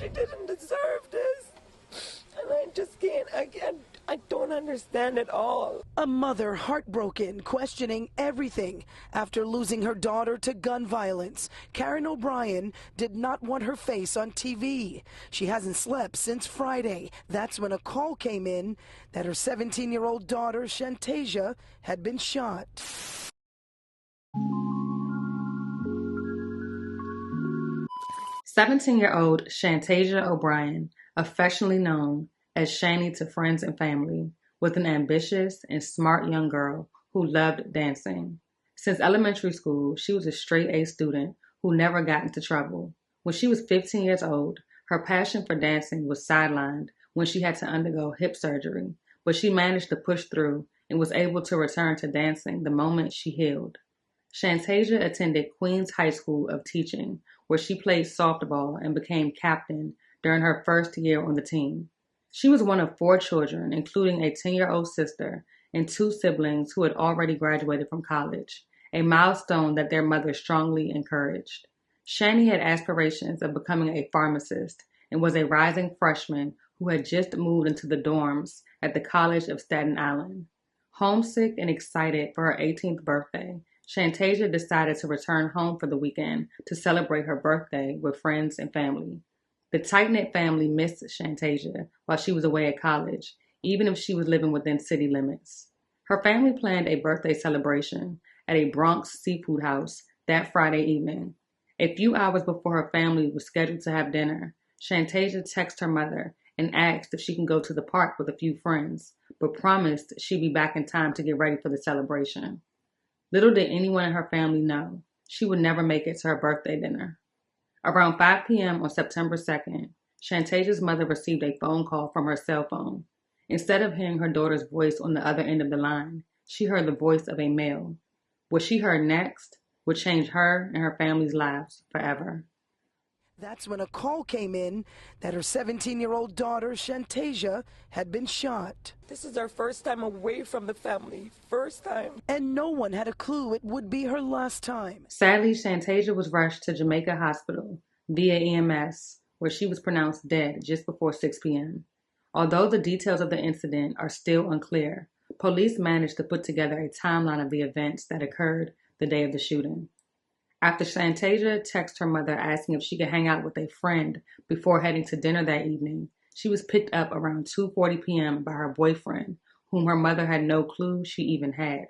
She didn't deserve this. And I just can't, I don't understand it all. A mother heartbroken, questioning everything after losing her daughter to gun violence. Karen O'Brien did not want her face on TV. She hasn't slept since Friday. That's when a call came in that her 17-year-old daughter, Shantasia, had been shot. "17-year-old Shantasia O'Brien, affectionately known as Shani to friends and family, was an ambitious and smart young girl who loved dancing. Since elementary school, she was a straight-A student who never got into trouble. When she was 15 years old, her passion for dancing was sidelined when she had to undergo hip surgery, but she managed to push through and was able to return to dancing the moment she healed. Shantasia attended Queens High School of Teaching, where she played softball and became captain during her first year on the team. She was one of 4 children, including a 10-year-old sister and 2 siblings who had already graduated from college, a milestone that their mother strongly encouraged. Shani had aspirations of becoming a pharmacist and was a rising freshman who had just moved into the dorms at the College of Staten Island. Homesick and excited for her 18th birthday, Shantasia decided to return home for the weekend to celebrate her birthday with friends and family. The tight-knit family missed Shantasia while she was away at college, even if she was living within city limits. Her family planned a birthday celebration at a Bronx seafood house that Friday evening. A few hours before her family was scheduled to have dinner, Shantasia texted her mother and asked if she can go to the park with a few friends, but promised she'd be back in time to get ready for the celebration. Little did anyone in her family know, she would never make it to her birthday dinner. Around 5 p.m. on September 2nd, Shantasia's mother received a phone call from her cell phone. Instead of hearing her daughter's voice on the other end of the line, she heard the voice of a male. What she heard next would change her and her family's lives forever. That's when a call came in that her 17-year-old daughter, Shantasia, had been shot. This is our first time away from the family. First time. And no one had a clue it would be her last time. Sadly, Shantasia was rushed to Jamaica Hospital via EMS, where she was pronounced dead just before 6 p.m. Although the details of the incident are still unclear, police managed to put together a timeline of the events that occurred the day of the shooting. After Shantasia texted her mother asking if she could hang out with a friend before heading to dinner that evening, she was picked up around 2:40 p.m. by her boyfriend, whom her mother had no clue she even had.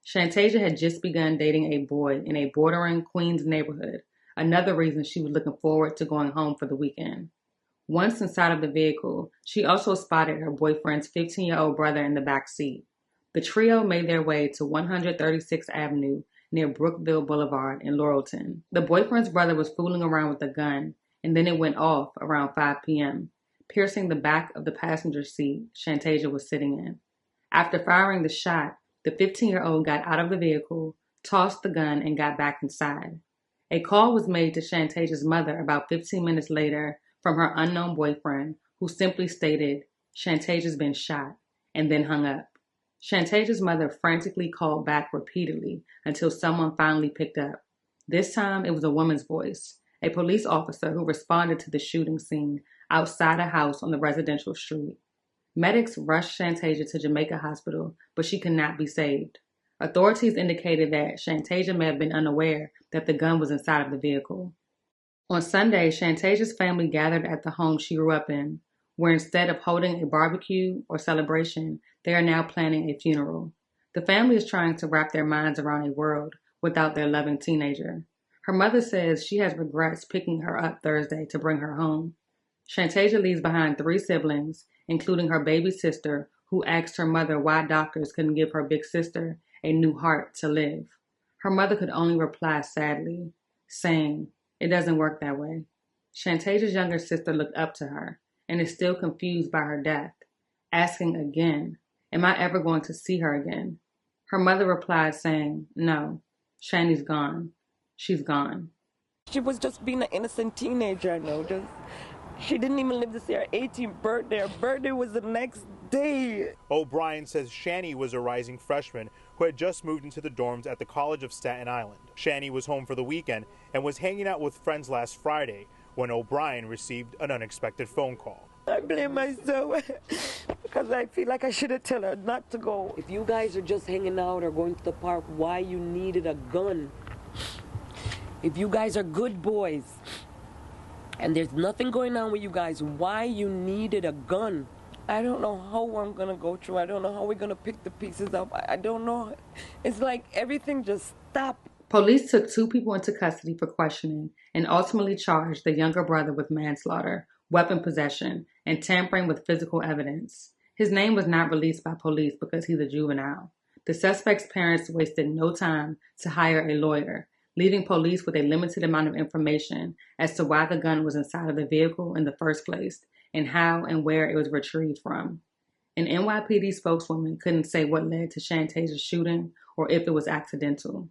Shantasia had just begun dating a boy in a bordering Queens neighborhood, another reason she was looking forward to going home for the weekend. Once inside of the vehicle, she also spotted her boyfriend's 15-year-old brother in the back seat. The trio made their way to 136th Avenue near Brookville Boulevard in Laurelton. The boyfriend's brother was fooling around with a gun, and then it went off around 5 p.m., piercing the back of the passenger seat Shantasia was sitting in. After firing the shot, the 15-year-old got out of the vehicle, tossed the gun, and got back inside. A call was made to Shantasia's mother about 15 minutes later from her unknown boyfriend, who simply stated, "Shantasia's been shot," and then hung up. Shantasia's mother frantically called back repeatedly until someone finally picked up. This time, it was a woman's voice, a police officer who responded to the shooting scene outside a house on the residential street. Medics rushed Shantasia to Jamaica Hospital, but she could not be saved. Authorities indicated that Shantasia may have been unaware that the gun was inside of the vehicle. On Sunday, Shantasia's family gathered at the home she grew up in, where instead of holding a barbecue or celebration, they are now planning a funeral. The family is trying to wrap their minds around a world without their loving teenager. Her mother says she has regrets picking her up Thursday to bring her home. Shantasia leaves behind 3 siblings, including her baby sister, who asked her mother why doctors couldn't give her big sister a new heart to live. Her mother could only reply sadly, saying, "It doesn't work that way." Shantasia's younger sister looked up to her and is still confused by her death, asking again, "Am I ever going to see her again?" Her mother replied saying, "No, Shani's gone. She's gone." She was just being an innocent teenager, she didn't even live to see her 18th birthday. Her birthday was the next day. O'Brien says Shani was a rising freshman who had just moved into the dorms at the College of Staten Island. Shani was home for the weekend and was hanging out with friends last Friday when O'Brien received an unexpected phone call. I blame myself because I feel like I should have told her not to go. If you guys are just hanging out or going to the park, why you needed a gun? If you guys are good boys and there's nothing going on with you guys, why you needed a gun? I don't know how I'm going to go through. I don't know how we're going to pick the pieces up. I don't know. It's like everything just stopped. Police took 2 people into custody for questioning and ultimately charged the younger brother with manslaughter, weapon possession, and tampering with physical evidence. His name was not released by police because he's a juvenile. The suspect's parents wasted no time to hire a lawyer, leaving police with a limited amount of information as to why the gun was inside of the vehicle in the first place and how and where it was retrieved from. An NYPD spokeswoman couldn't say what led to Shantasia's shooting or if it was accidental.